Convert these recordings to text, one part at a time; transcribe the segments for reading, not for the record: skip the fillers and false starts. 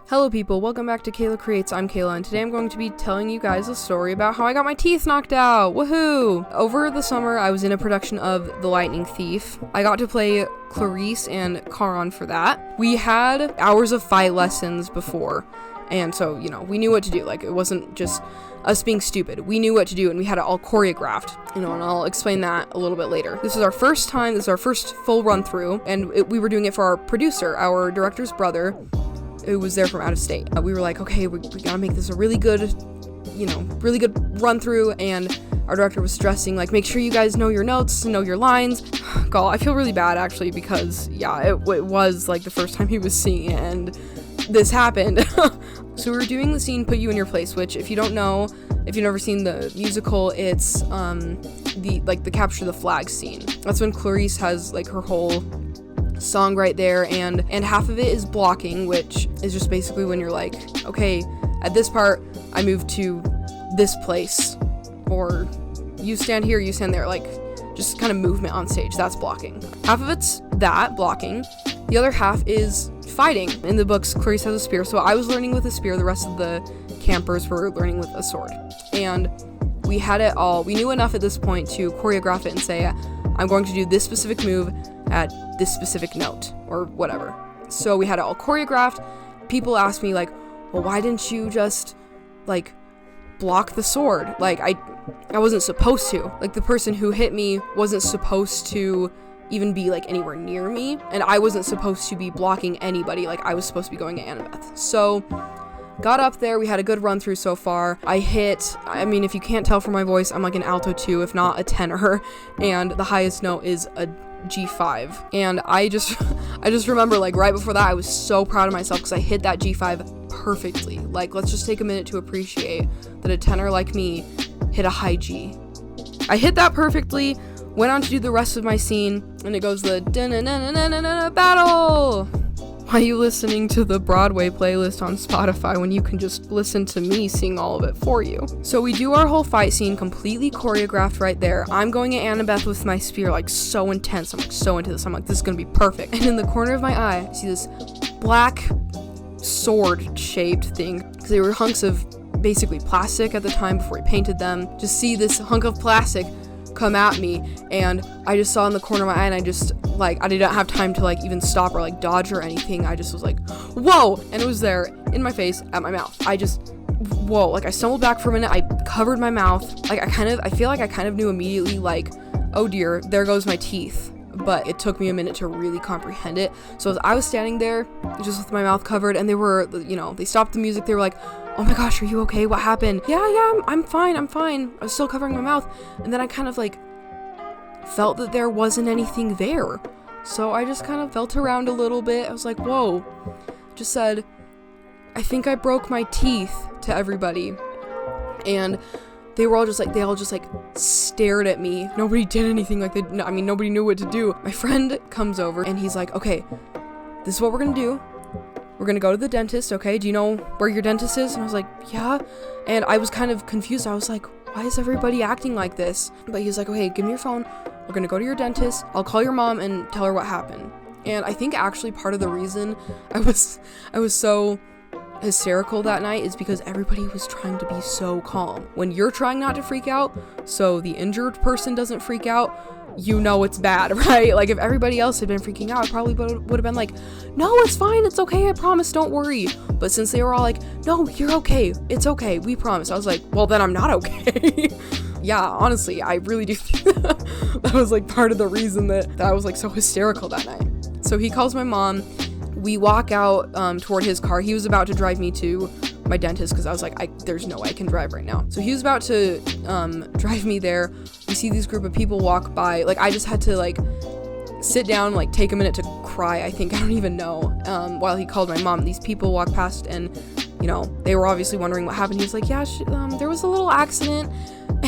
Hello people, welcome back to Kayla Creates. I'm Kayla, and today I'm going to be telling you guys a story about how I got my teeth knocked out. Woohoo! Over the summer, I was in a production of The Lightning Thief. I got to play Clarisse and Caron for that. We had hours of fight lessons before, and so, we knew what to do. Like, it wasn't just us being stupid. We knew what to do, and we had it all choreographed, and I'll explain that a little bit later. This is our first time, this is our first full run through, and we were doing it for our producer, our director's brother, who was there from out of state. We were like, okay, we gotta make this a really good run through, and our director was stressing, like, make sure you guys know your notes, know your lines. God, I feel really bad actually, because it was like the first time he was seeing it, and this happened. So we were doing the scene Put You in Your Place, which, if you don't know, if you've never seen the musical, it's the capture the flag scene. That's when Clarisse has like her whole song right there, and half of it is blocking, which is just basically when you're like, okay, at this part I move to this place, or you stand here, you stand there, like just kind of movement on stage. That's blocking. Half of it's that blocking, the other half is fighting. In the books, Clarisse has a spear, so I was learning with a spear, the rest of the campers were learning with a sword, and we had it all. We knew enough at this point to choreograph it and say, I'm going to do this specific move at this specific note, or whatever. So we had it all choreographed. People asked me, like, well, why didn't you just, like, block the sword? Like, I wasn't supposed to. Like, the person who hit me wasn't supposed to even be, like, anywhere near me, and I wasn't supposed to be blocking anybody. Like, I was supposed to be going at Annabeth. So, got up there, we had a good run through so far. If you can't tell from my voice, I'm like an alto 2, if not a tenor, and the highest note is a G5. And I just remember, like, right before that, I was so proud of myself because I hit that G5 perfectly. Like, let's just take a minute to appreciate that a tenor like me hit a high G. I hit that perfectly, went on to do the rest of my scene, and it goes the da-na-na-na-na-na battle! Why are you listening to the Broadway playlist on Spotify when you can just listen to me sing all of it for you? So we do our whole fight scene completely choreographed right there. I'm going at Annabeth with my spear, like, so intense. I'm like so into this. I'm like, this is gonna be perfect. And in the corner of my eye, I see this black sword-shaped thing, because they were hunks of basically plastic at the time before we painted them. Just see this hunk of plastic come at me, and I just saw in the corner of my eye, and I didn't have time to, like, even stop or, like, dodge or anything. I just was like, whoa, and it was there in my face at my mouth. Whoa, like, I stumbled back for a minute, I covered my mouth, like, I feel like I kind of knew immediately, like, oh dear, there goes my teeth, but it took me a minute to really comprehend it. So as I was standing there just with my mouth covered, and they stopped the music, they were like, oh my gosh, are you okay? What happened? Yeah, I'm fine. I was still covering my mouth. And then I kind of, like, felt that there wasn't anything there. So I just kind of felt around a little bit. I was like, whoa. Just said, I think I broke my teeth to everybody. And they all just stared at me. Nobody did anything. Nobody knew what to do. My friend comes over and he's like, okay, this is what we're gonna do. We're gonna go to the dentist, okay? Do you know where your dentist is? And I was like, yeah. And I was kind of confused. I was like, why is everybody acting like this? But he was like, okay, give me your phone. We're gonna go to your dentist. I'll call your mom and tell her what happened. And I think actually part of the reason I was so hysterical that night is because everybody was trying to be so calm. When you're trying not to freak out, so the injured person doesn't freak out, you know it's bad, right? Like, if everybody else had been freaking out, I probably would have been like, no, it's fine, it's okay, I promise, don't worry. But since they were all like, no, you're okay, it's okay, we promise, I was like, well, then I'm not okay. Yeah, honestly, I really do think that was, like, part of the reason that I was, like, so hysterical that night. So he calls my mom, we walk out toward his car. He was about to drive me to my dentist because I was like, there's no way I can drive right now. So he was about to drive me there. We see these group of people walk by. Like, I just had to, like, sit down, like, take a minute to cry, I think. I don't even know. While he called my mom, these people walked past, and, they were obviously wondering what happened. He was like, yeah, there was a little accident,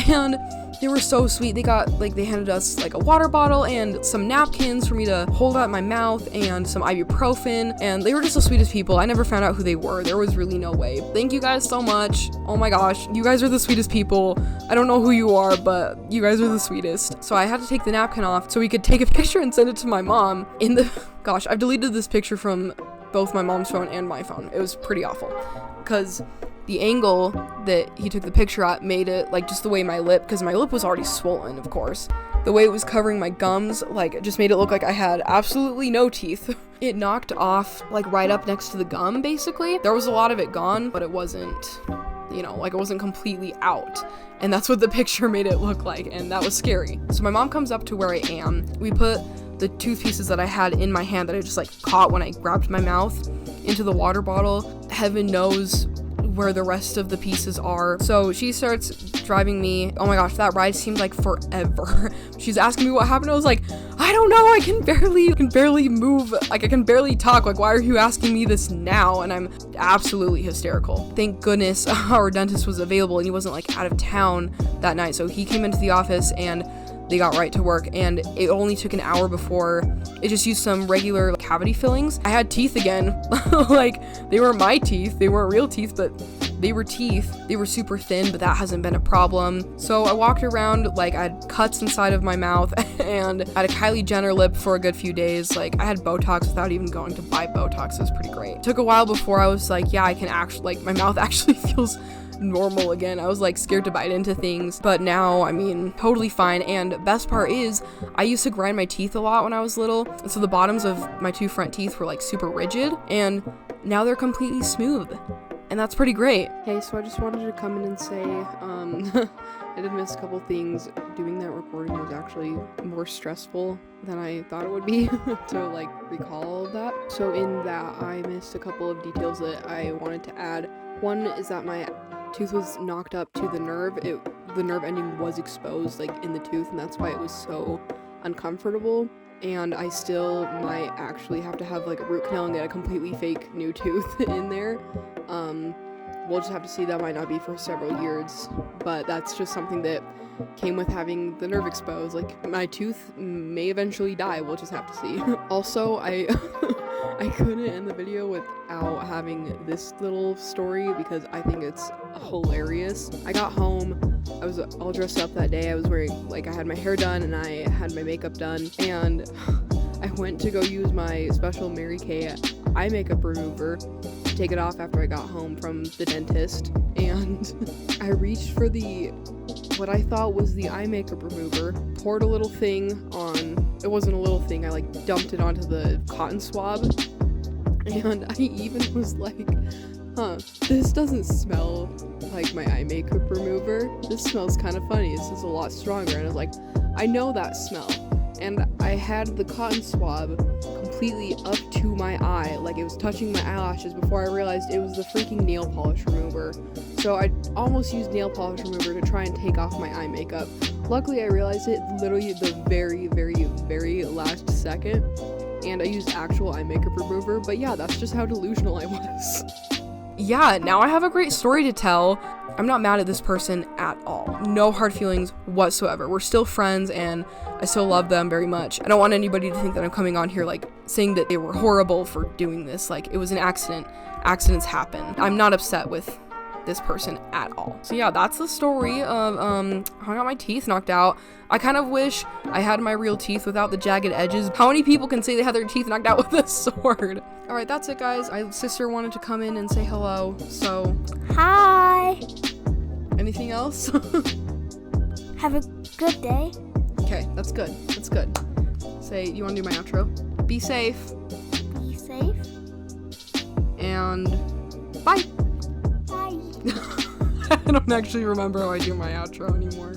and they were so sweet. They handed us, like, a water bottle and some napkins for me to hold out my mouth and some ibuprofen, and they were just the sweetest people. I never found out who they were. There was really no way. Thank you guys so much. Oh my gosh, you guys are the sweetest people. I don't know who you are, but you guys are the sweetest. So I had to take the napkin off so we could take a picture and send it to my mom. Gosh, I've deleted this picture from both my mom's phone and my phone. It was pretty awful because the angle that he took the picture at made it like just the way my lip, because my lip was already swollen, of course. The way it was covering my gums, like, it just made it look like I had absolutely no teeth. It knocked off, like, right up next to the gum, basically. There was a lot of it gone, but it wasn't, you know, like, it wasn't completely out. And that's what the picture made it look like, and that was scary. So my mom comes up to where I am. We put the tooth pieces that I had in my hand that I just, like, caught when I grabbed my mouth into the water bottle. Heaven knows where the rest of the pieces are. So she starts driving me. Oh my gosh, that ride seemed like forever. She's asking me what happened. I was like, I don't know. I can barely move. Like, I can barely talk. Like, why are you asking me this now? And I'm absolutely hysterical. Thank goodness our dentist was available and he wasn't like out of town that night. So he came into the office and they got right to work, and it only took an hour before it just used some regular cavity fillings. I had teeth again. Like, they weren't my teeth, they weren't real teeth, but they were teeth. They were super thin, but that hasn't been a problem. So I walked around like I had cuts inside of my mouth and I had a Kylie Jenner lip for a good few days. Like, I had Botox without even going to buy Botox. It was pretty great. It took a while before I was like, yeah, I can actually, like, my mouth actually feels normal again. I was like scared to bite into things, but now, I mean, totally fine. And best part is I used to grind my teeth a lot when I was little, and so the bottoms of my two front teeth were like super rigid, and now they're completely smooth, and that's pretty great. Hey, so I just wanted to come in and say I did miss a couple things. Doing that recording was actually more stressful than I thought it would be to like recall all of that. So in that, I missed a couple of details that I wanted to add. One is that my tooth was knocked up to the nerve. The nerve ending was exposed like in the tooth, and that's why it was so uncomfortable. And I still might actually have to have like a root canal and get a completely fake new tooth in there. We'll just have to see. That might not be for several years, but that's just something that came with having the nerve exposed. Like, my tooth may eventually die. We'll just have to see. Also, I couldn't end the video without having this little story because I think it's hilarious. I got home, I was all dressed up that day. I was wearing, like, I had my hair done and I had my makeup done, and I went to go use my special Mary Kay eye makeup remover to take it off after I got home from the dentist, and I reached for what I thought was the eye makeup remover, poured a little thing on, it wasn't a little thing, I like dumped it onto the cotton swab, and I even was like, this doesn't smell like my eye makeup remover, this smells kind of funny, this is a lot stronger. And I was like, I know that smell. And I had the cotton swab completely up to my eye, like it was touching my eyelashes, before I realized it was the freaking nail polish remover. So I almost used nail polish remover to try and take off my eye makeup. Luckily I realized it literally the very, very, very last second, and I used actual eye makeup remover. But yeah, that's just how delusional I was. Yeah, now I have a great story to tell. I'm not mad at this person at all. No hard feelings whatsoever. We're still friends and I still love them very much. I don't want anybody to think that I'm coming on here like saying that they were horrible for doing this. Like, it was an accident. Accidents happen. I'm not upset with this person at all. So yeah, that's the story of how I got my teeth knocked out. I kind of wish I had my real teeth without the jagged edges. How many people can say they had their teeth knocked out with a sword? All right, that's it, guys. My sister wanted to come in and say hello, so hi. Anything else? Have a good day. Okay, that's good. That's good. Say, you want to do my outro? Be safe. Be safe. And bye. Bye. I don't actually remember how I do my outro anymore.